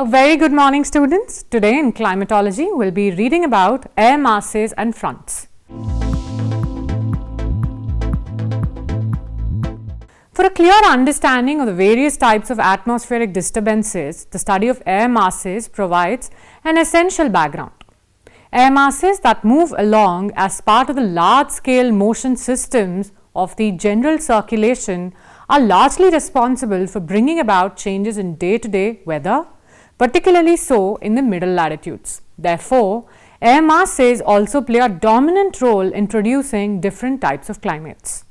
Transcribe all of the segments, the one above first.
A very good morning, students. Today in climatology, we'll be reading about air masses and fronts. For a clear understanding of the various types of atmospheric disturbances, the study of air masses provides an essential background. Air masses that move along as part of the large-scale motion systems of the general circulation are largely responsible for bringing about changes in day-to-day weather, particularly so in the middle latitudes. Therefore, air masses also play a dominant role in producing different types of climates.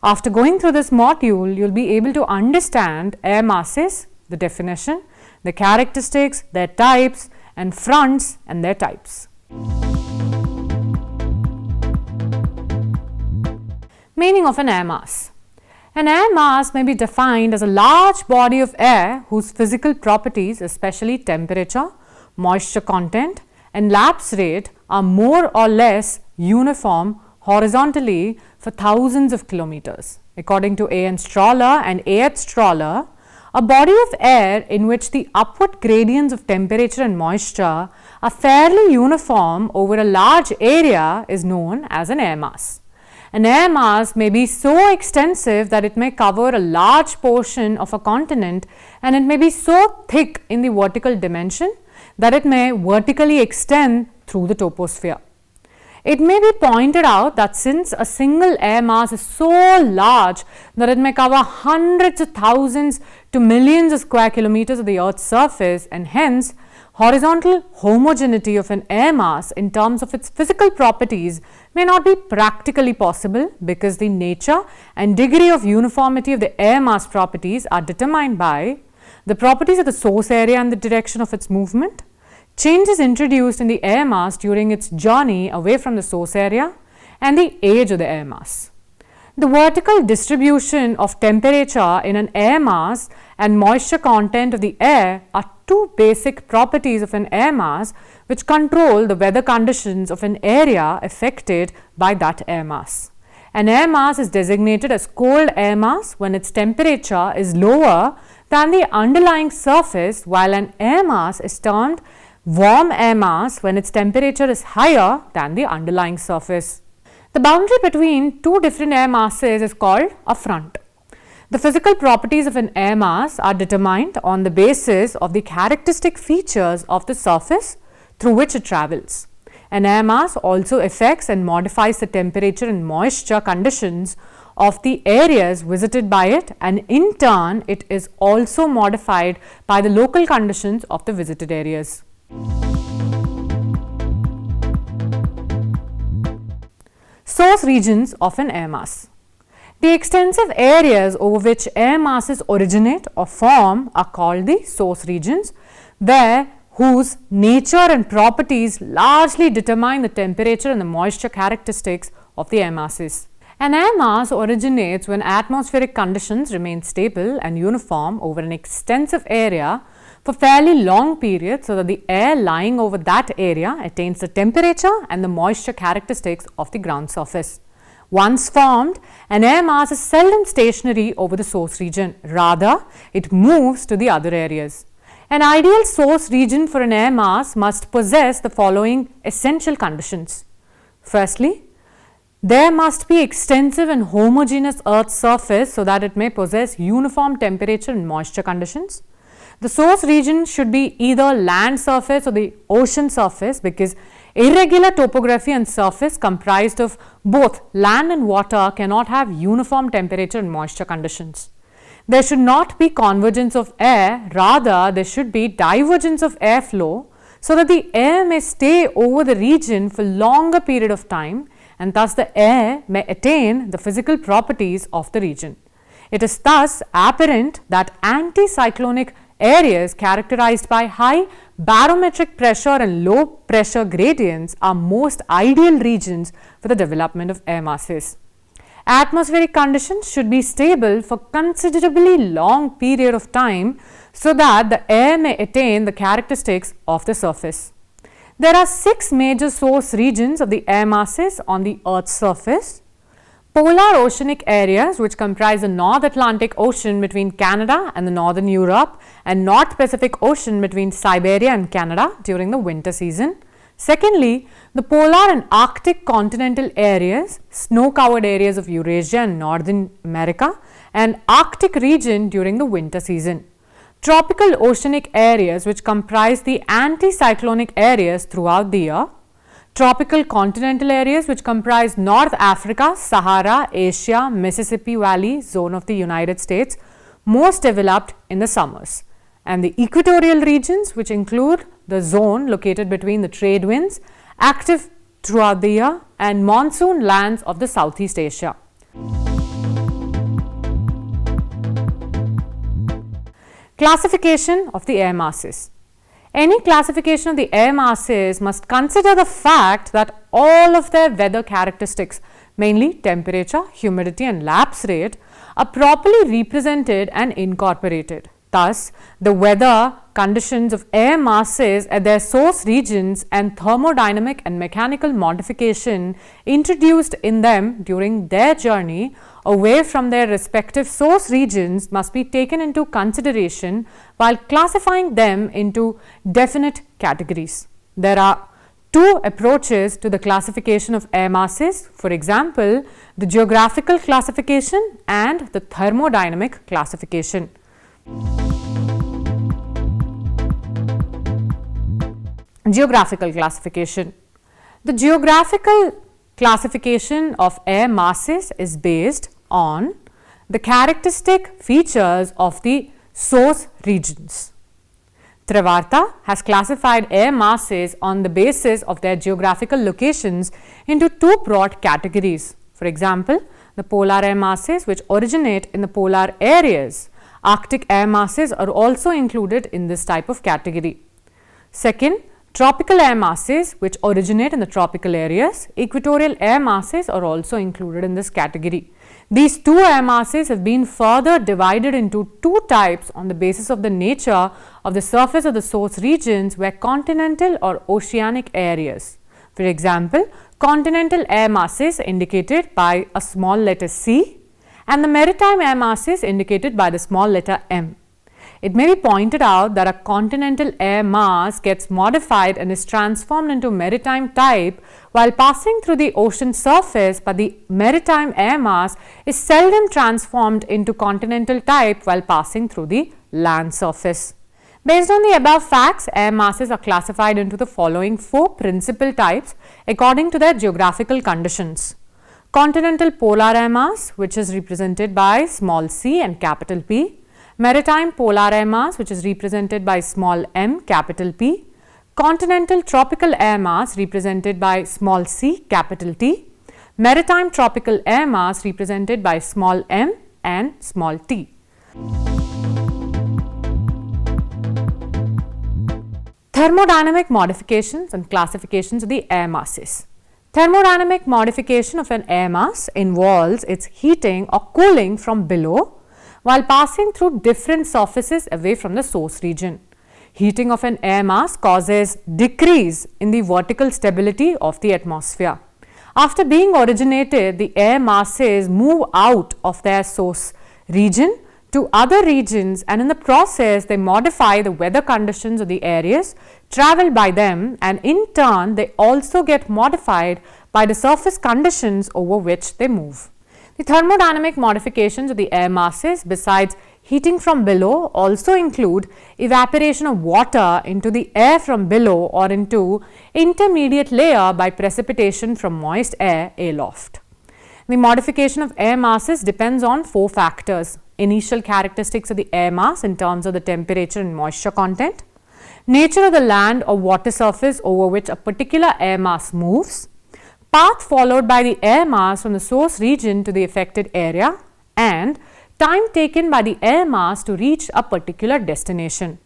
After going through this module, you'll be able to understand air masses, the definition, the characteristics, their types, and fronts and their types. Meaning of an air mass. An air mass may be defined as a large body of air whose physical properties, especially temperature, moisture content, and lapse rate, are more or less uniform horizontally for thousands of kilometers. According to A. N. Strahler and A. H. Strahler, a body of air in which the upward gradients of temperature and moisture are fairly uniform over a large area is known as an air mass. An air mass may be so extensive that it may cover a large portion of a continent, and it may be so thick in the vertical dimension that it may vertically extend through the troposphere. It may be pointed out that since a single air mass is so large that it may cover hundreds of thousands to millions of square kilometers of the Earth's surface, and hence horizontal homogeneity of an air mass in terms of its physical properties may not be practically possible, because the nature and degree of uniformity of the air mass properties are determined by the properties of the source area and the direction of its movement, changes introduced in the air mass during its journey away from the source area, and the age of the air mass. The vertical distribution of temperature in an air mass and moisture content of the air are two basic properties of an air mass which control the weather conditions of an area affected by that air mass. An air mass is designated as cold air mass when its temperature is lower than the underlying surface, while an air mass is termed warm air mass when its temperature is higher than the underlying surface. The boundary between two different air masses is called a front. The physical properties of an air mass are determined on the basis of the characteristic features of the surface through which it travels. An air mass also affects and modifies the temperature and moisture conditions of the areas visited by it, and in turn it is also modified by the local conditions of the visited areas. Source regions of an air mass. The extensive areas over which air masses originate or form are called the source regions, whose nature and properties largely determine the temperature and the moisture characteristics of the air masses. An air mass originates when atmospheric conditions remain stable and uniform over an extensive area for fairly long periods, so that the air lying over that area attains the temperature and the moisture characteristics of the ground surface. Once formed, an air mass is seldom stationary over the source region. Rather, it moves to the other areas. An ideal source region for an air mass must possess the following essential conditions. Firstly, there must be extensive and homogeneous Earth's surface so that it may possess uniform temperature and moisture conditions. The source region should be either land surface or the ocean surface, because irregular topography and surface comprised of both land and water cannot have uniform temperature and moisture conditions. There should not be convergence of air, rather there should be divergence of airflow, so that the air may stay over the region for longer period of time, and thus the air may attain the physical properties of the region. It is thus apparent that anticyclonic areas characterized by high barometric pressure and low pressure gradients are most ideal regions for the development of air masses. Atmospheric conditions should be stable for considerably long period of time, so that the air may attain the characteristics of the surface. There are 6 major source regions of the air masses on the Earth's surface: Polar oceanic areas, which comprise the North Atlantic Ocean between Canada and the Northern Europe, and North Pacific Ocean between Siberia and Canada during the winter season. Secondly, the polar and Arctic continental areas, snow-covered areas of Eurasia and Northern America, and Arctic region during the winter season. Tropical oceanic areas, which comprise the anticyclonic areas throughout the year. Tropical continental areas, which comprise North Africa, Sahara, Asia, Mississippi Valley zone of the United States, most developed in the summers. And the equatorial regions, which include the zone located between the trade winds, active throughout the year, and monsoon lands of the Southeast Asia. Classification of the air masses. Any classification of the air masses must consider the fact that all of their weather characteristics, mainly temperature, humidity and lapse rate, are properly represented and incorporated. Thus, the weather conditions of air masses at their source regions and thermodynamic and mechanical modification introduced in them during their journey away from their respective source regions must be taken into consideration while classifying them into definite categories. There are two approaches to the classification of air masses, for example, the geographical classification and the thermodynamic classification. Geographical classification. The geographical classification of air masses is based on the characteristic features of the source regions. 𝗧𝗏 has classified air masses on the basis of their geographical locations into two broad categories. For example, the polar air masses which originate in the polar areas. Arctic air masses are also included in this type of category. Second, tropical air masses which originate in the tropical areas. Equatorial air masses are also included in this category. These two air masses have been further divided into two types on the basis of the nature of the surface of the source regions where continental or oceanic areas. For example, continental air masses indicated by a small letter C and the maritime air masses indicated by the small letter M. It may be pointed out that a continental air mass gets modified and is transformed into maritime type while passing through the ocean surface, but the maritime air mass is seldom transformed into continental type while passing through the land surface. Based on the above facts, air masses are classified into the following four principal types according to their geographical conditions. Continental polar air mass, which is represented by small c and capital P. Maritime polar air mass, which is represented by small m, capital P. Continental tropical air mass represented by small c, capital T. Maritime tropical air mass represented by small m and small t. Thermodynamic modifications and classifications of the air masses. Thermodynamic modification of an air mass involves its heating or cooling from below while passing through different surfaces away from the source region. Heating of an air mass causes decrease in the vertical stability of the atmosphere. After being originated, the air masses move out of their source region to other regions, and in the process they modify the weather conditions of the areas traveled by them, and in turn they also get modified by the surface conditions over which they move. The thermodynamic modifications of the air masses besides heating from below also include evaporation of water into the air from below or into intermediate layer by precipitation from moist air aloft. The modification of air masses depends on four factors: initial characteristics of the air mass in terms of the temperature and moisture content, nature of the land or water surface over which a particular air mass moves, path followed by the air mass from the source region to the affected area, and time taken by the air mass to reach a particular destination.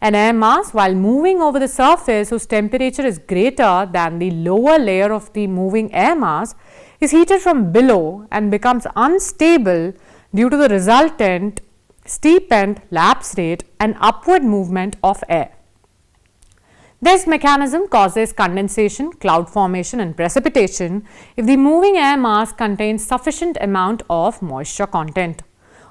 An air mass, while moving over the surface whose temperature is greater than the lower layer of the moving air mass, is heated from below and becomes unstable due to the resultant steepened lapse rate and upward movement of air. This mechanism causes condensation, cloud formation and precipitation if the moving air mass contains sufficient amount of moisture content.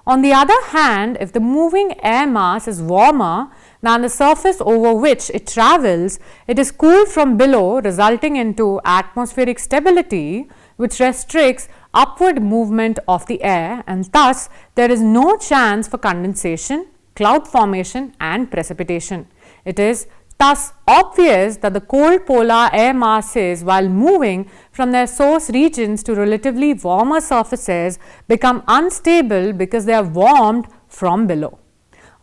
On the other hand, if the moving air mass is warmer than the surface over which it travels, it is cooled from below, resulting into atmospheric stability, which restricts upward movement of the air, and thus there is no chance for condensation, cloud formation and precipitation. It is thus obvious that the cold polar air masses, while moving from their source regions to relatively warmer surfaces, become unstable because they are warmed from below.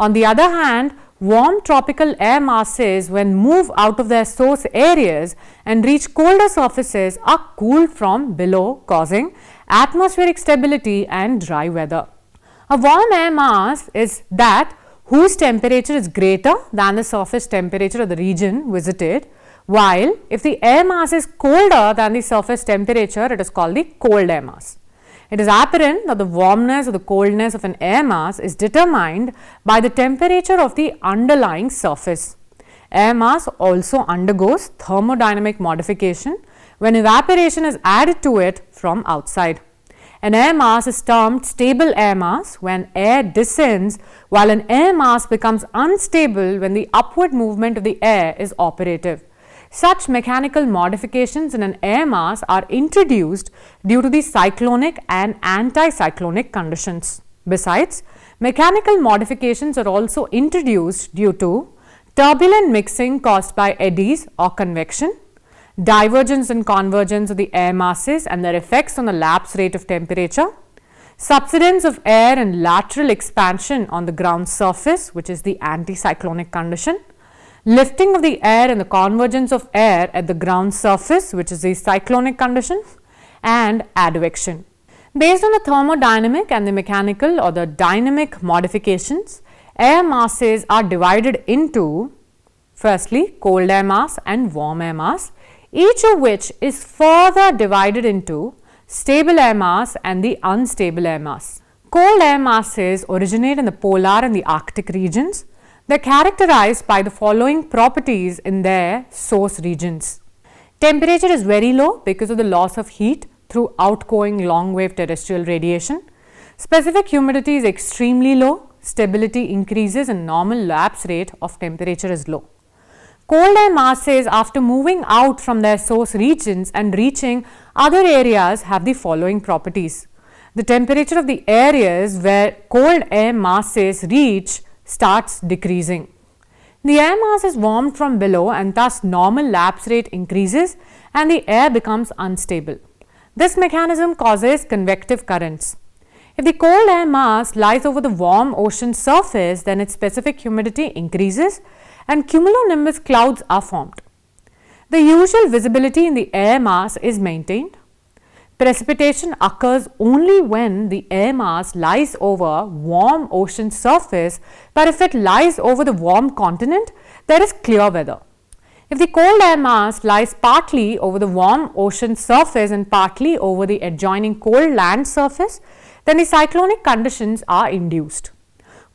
On the other hand, warm tropical air masses, when move out of their source areas and reach colder surfaces, are cooled from below, causing atmospheric stability and dry weather. A warm air mass is that whose temperature is greater than the surface temperature of the region visited, while if the air mass is colder than the surface temperature, it is called the cold air mass. It is apparent that the warmness or the coldness of an air mass is determined by the temperature of the underlying surface. Air mass also undergoes thermodynamic modification when evaporation is added to it from outside. An air mass is termed stable air mass when air descends, while an air mass becomes unstable when the upward movement of the air is operative. Such mechanical modifications in an air mass are introduced due to the cyclonic and anticyclonic conditions. Besides, mechanical modifications are also introduced due to turbulent mixing caused by eddies or convection, divergence and convergence of the air masses and their effects on the lapse rate of temperature, subsidence of air and lateral expansion on the ground surface, which is the anticyclonic condition, lifting of the air and the convergence of air at the ground surface, which is the cyclonic condition, and advection. Based on the thermodynamic and the mechanical or the dynamic modifications, air masses are divided into firstly cold air mass and warm air mass, each of which is further divided into stable air mass and the unstable air mass. Cold air masses originate in the polar and the Arctic regions. They are characterized by the following properties in their source regions. Temperature is very low because of the loss of heat through outgoing long wave terrestrial radiation. Specific humidity is extremely low. Stability increases and normal lapse rate of temperature is low. Cold air masses, after moving out from their source regions and reaching other areas, have the following properties. The temperature of the areas where cold air masses reach starts decreasing. The air mass is warmed from below and thus normal lapse rate increases and the air becomes unstable. This mechanism causes convective currents. If the cold air mass lies over the warm ocean surface, then its specific humidity increases and cumulonimbus clouds are formed. The usual visibility in the air mass is maintained. Precipitation occurs only when the air mass lies over warm ocean surface, but if it lies over the warm continent, there is clear weather. If the cold air mass lies partly over the warm ocean surface and partly over the adjoining cold land surface, then the cyclonic conditions are induced.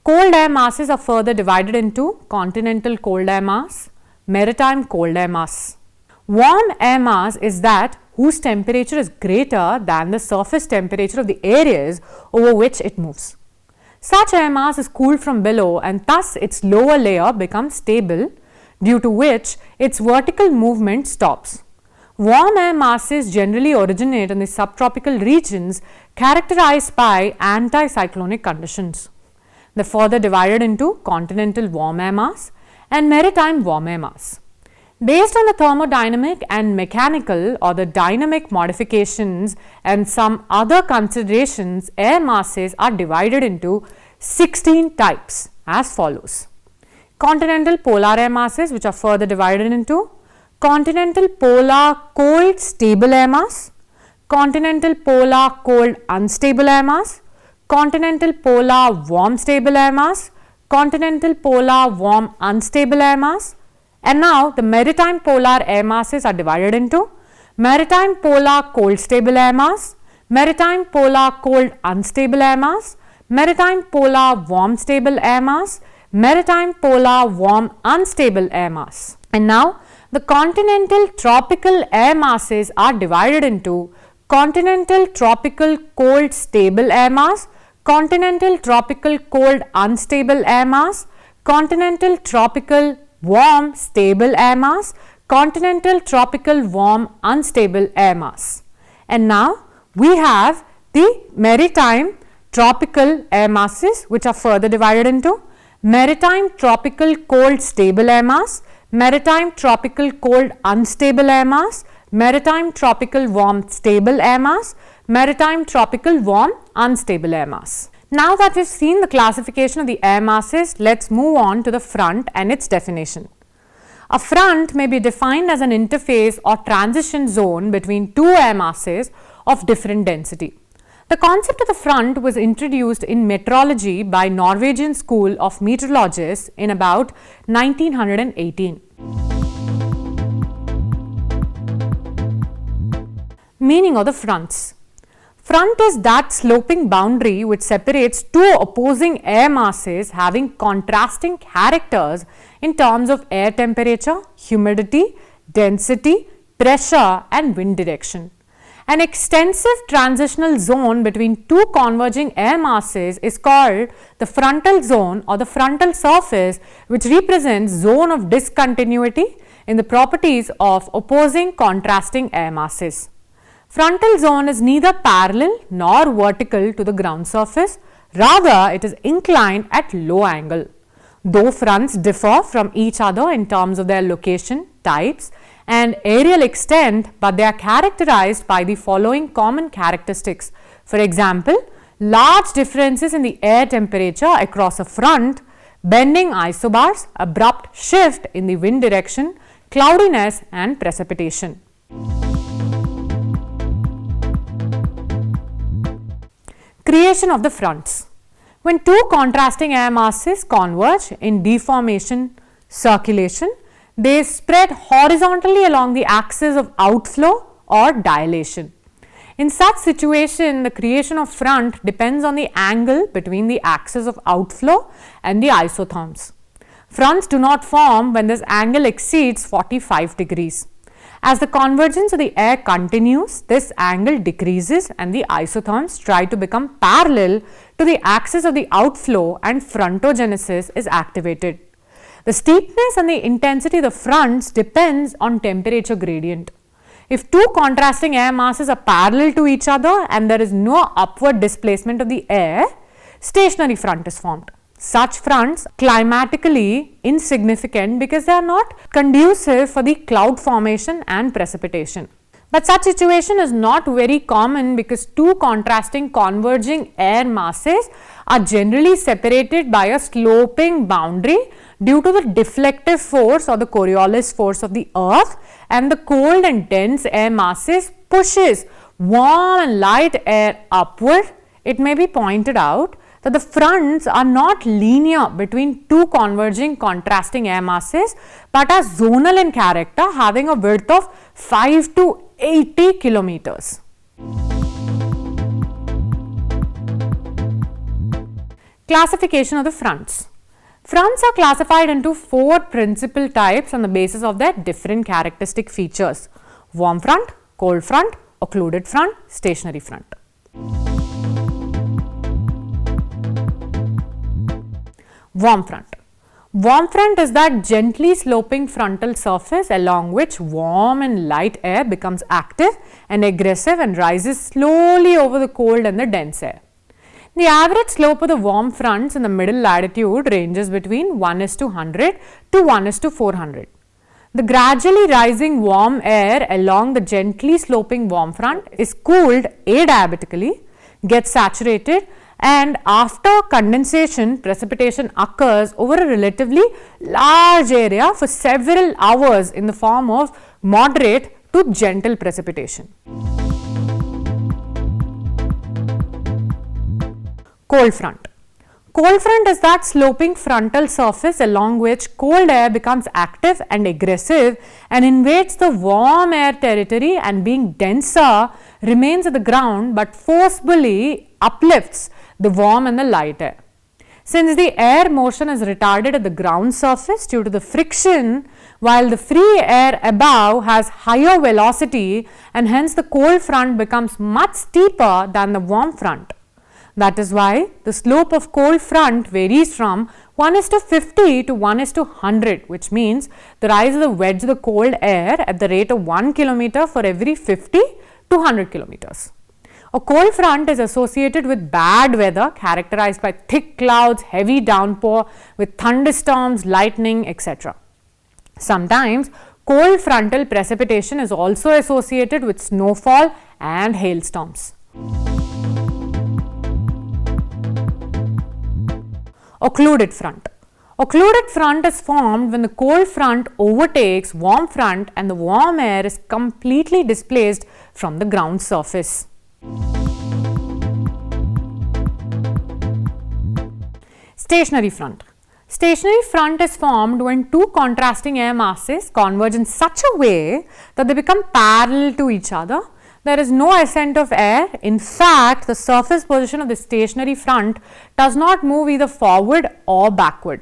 Cold air masses are further divided into continental cold air mass, maritime cold air mass. Warm air mass is that whose temperature is greater than the surface temperature of the areas over which it moves. Such air mass is cooled from below and thus its lower layer becomes stable, due to which its vertical movement stops. Warm air masses generally originate in the subtropical regions characterized by anticyclonic conditions. They are further divided into continental warm air mass and maritime warm air mass. Based on the thermodynamic and mechanical or the dynamic modifications and some other considerations, air masses are divided into 16 types as follows. Continental polar air masses, which are further divided into continental polar cold stable air mass, continental polar cold unstable air mass, continental polar warm stable air mass, continental polar warm unstable air mass, and now the maritime polar air masses are divided into maritime polar cold stable air mass, maritime polar cold unstable air mass, maritime polar warm stable air mass, maritime polar warm unstable air mass. And now the continental tropical air masses are divided into continental tropical cold stable air mass, continental tropical cold unstable air mass, continental tropical warm stable air mass, continental tropical warm unstable air mass. And now we have the maritime tropical air masses, which are further divided into maritime tropical cold stable air mass, maritime tropical cold unstable air mass, maritime tropical warm stable air mass, maritime tropical warm unstable air mass. Now that we've seen the classification of the air masses, let's move on to the front and its definition. A front may be defined as an interface or transition zone between two air masses of different density. The concept of the front was introduced in meteorology by Norwegian School of Meteorologists in about 1918. Meaning of the fronts. Front is that sloping boundary which separates two opposing air masses having contrasting characters in terms of air temperature, humidity, density, pressure and wind direction. An extensive transitional zone between two converging air masses is called the frontal zone or the frontal surface, which represents zone of discontinuity in the properties of opposing contrasting air masses. Frontal zone is neither parallel nor vertical to the ground surface, rather it is inclined at low angle. Though fronts differ from each other in terms of their location, types and aerial extent, but they are characterized by the following common characteristics. For example, large differences in the air temperature across a front, bending isobars, abrupt shift in the wind direction, cloudiness and precipitation. Creation of the fronts. When two contrasting air masses converge in deformation circulation, they spread horizontally along the axis of outflow or dilation. In such situation, the creation of front depends on the angle between the axis of outflow and the isotherms. Fronts do not form when this angle exceeds 45 degrees. As the convergence of the air continues, this angle decreases and the isotherms try to become parallel to the axis of the outflow and frontogenesis is activated. The steepness and the intensity of the fronts depends on temperature gradient. If two contrasting air masses are parallel to each other and there is no upward displacement of the air, stationary front is formed. Such fronts climatically insignificant because they are not conducive for the cloud formation and precipitation. But such situation is not very common because two contrasting converging air masses are generally separated by a sloping boundary due to the deflective force or the Coriolis force of the earth, and the cold and dense air masses pushes warm and light air upward. It may be pointed out that the fronts are not linear between two converging contrasting air masses, but are zonal in character, having a width of 5 to 80 kilometers. Classification of the fronts. Fronts are classified into four principal types on the basis of their different characteristic features: warm front, cold front, occluded front, stationary front. Warm front. Warm front is that gently sloping frontal surface along which warm and light air becomes active and aggressive and rises slowly over the cold and the dense air. The average slope of the warm fronts in the middle latitude ranges between 1:100 to 1:400. The gradually rising warm air along the gently sloping warm front is cooled adiabatically, gets saturated, and after condensation, precipitation occurs over a relatively large area for several hours in the form of moderate to gentle precipitation. Cold front. Cold front is that sloping frontal surface along which cold air becomes active and aggressive and invades the warm air territory, and being denser remains at the ground but forcibly uplifts the warm and the light air. Since the air motion is retarded at the ground surface due to the friction while the free air above has higher velocity and hence the cold front becomes much steeper than the warm front. That is why the slope of cold front varies from 1:50 to 1:100, which means the rise of the wedge of the cold air at the rate of 1 kilometer for every 50 to 100 kilometers. A cold front is associated with bad weather characterized by thick clouds, heavy downpour with thunderstorms, lightning, etc. Sometimes cold frontal precipitation is also associated with snowfall and hailstorms. Occluded front. Occluded front is formed when the cold front overtakes warm front and the warm air is completely displaced from the ground surface. Stationary front. Stationary front is formed when two contrasting air masses converge in such a way that they become parallel to each other. There is no ascent of air. In fact, the surface position of the stationary front does not move either forward or backward.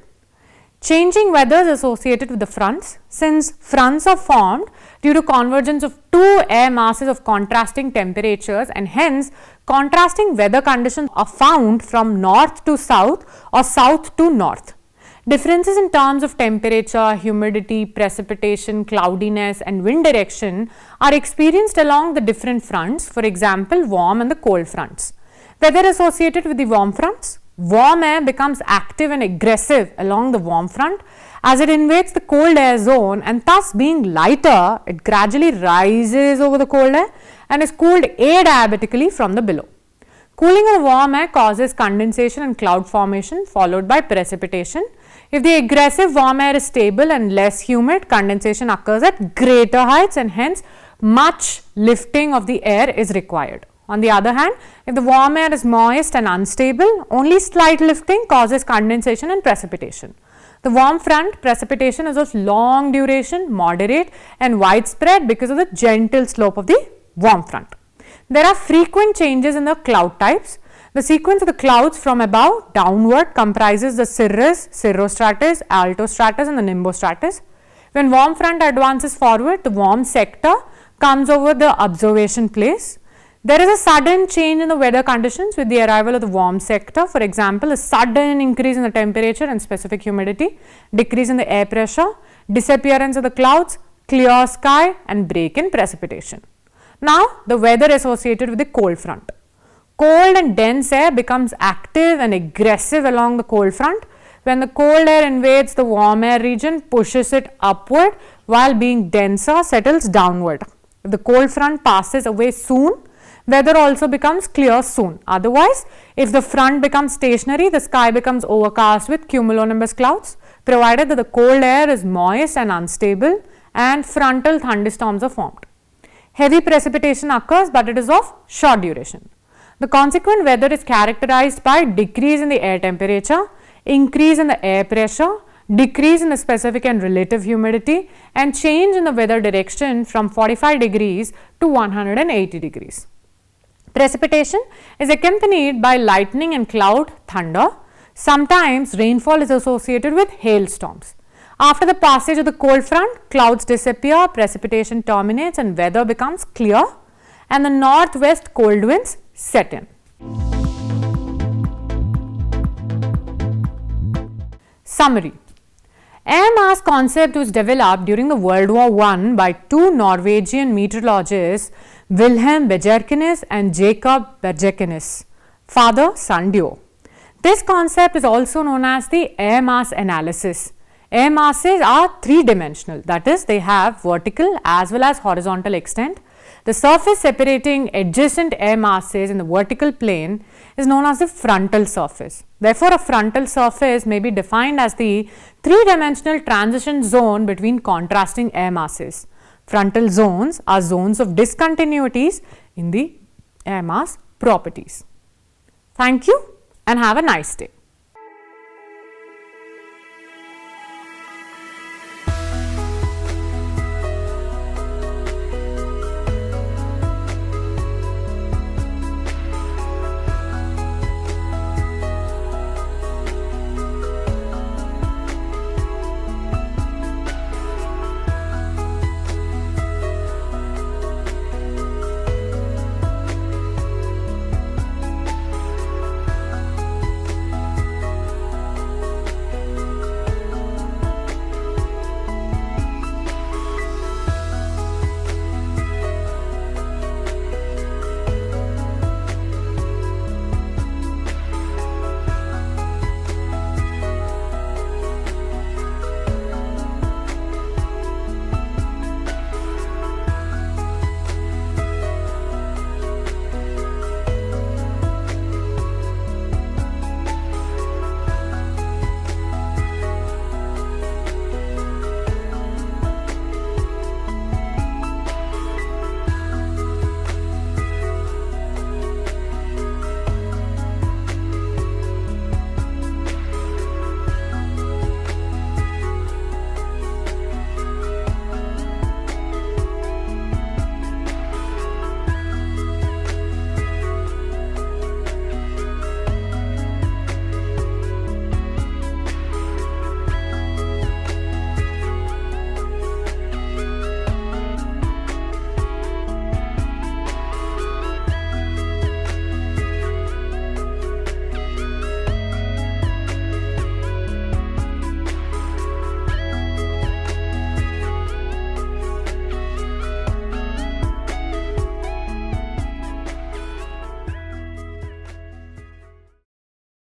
Changing weather is associated with the fronts. Since fronts are formed due to convergence of two air masses of contrasting temperatures and hence contrasting weather conditions are found from north to south or south to north. Differences in terms of temperature, humidity, precipitation, cloudiness and wind direction are experienced along the different fronts, for example, warm and the cold fronts. Weather associated with the warm fronts. Warm air becomes active and aggressive along the warm front as it invades the cold air zone and thus being lighter, it gradually rises over the cold air and is cooled adiabatically from the below. Cooling of the warm air causes condensation and cloud formation followed by precipitation. If the aggressive warm air is stable and less humid, condensation occurs at greater heights and hence much lifting of the air is required. On the other hand, if the warm air is moist and unstable, only slight lifting causes condensation and precipitation. The warm front precipitation is of long duration, moderate and widespread because of the gentle slope of the warm front. There are frequent changes in the cloud types. The sequence of the clouds from above downward comprises the cirrus, cirrostratus, altostratus and the nimbostratus. When warm front advances forward, the warm sector comes over the observation place. There is a sudden change in the weather conditions with the arrival of the warm sector. For example, a sudden increase in the temperature and specific humidity, decrease in the air pressure, disappearance of the clouds, clear sky and break in precipitation. Now, the weather associated with the cold front. Cold and dense air becomes active and aggressive along the cold front. When the cold air invades the warm air region, pushes it upward while being denser, settles downward. If the cold front passes away soon, weather also becomes clear soon. Otherwise, if the front becomes stationary, the sky becomes overcast with cumulonimbus clouds, provided that the cold air is moist and unstable and frontal thunderstorms are formed. Heavy precipitation occurs, but it is of short duration. The consequent weather is characterized by decrease in the air temperature, increase in the air pressure, decrease in the specific and relative humidity and change in the weather direction from 45 degrees to 180 degrees. Precipitation is accompanied by lightning and cloud thunder. Sometimes rainfall is associated with hailstorms. After the passage of the cold front, clouds disappear, precipitation terminates and weather becomes clear and the northwest cold winds set in. Summary. Air mass concept was developed during the World War I by two Norwegian meteorologists, Wilhelm Bejerkenes and Jacob Bejerkenes, father-son duo. This concept is also known as the air mass analysis. Air masses are three-dimensional, that is, they have vertical as well as horizontal extent. The surface separating adjacent air masses in the vertical plane is known as the frontal surface. Therefore, a frontal surface may be defined as the three-dimensional transition zone between contrasting air masses. Frontal zones are zones of discontinuities in the air mass properties. Thank you and have a nice day.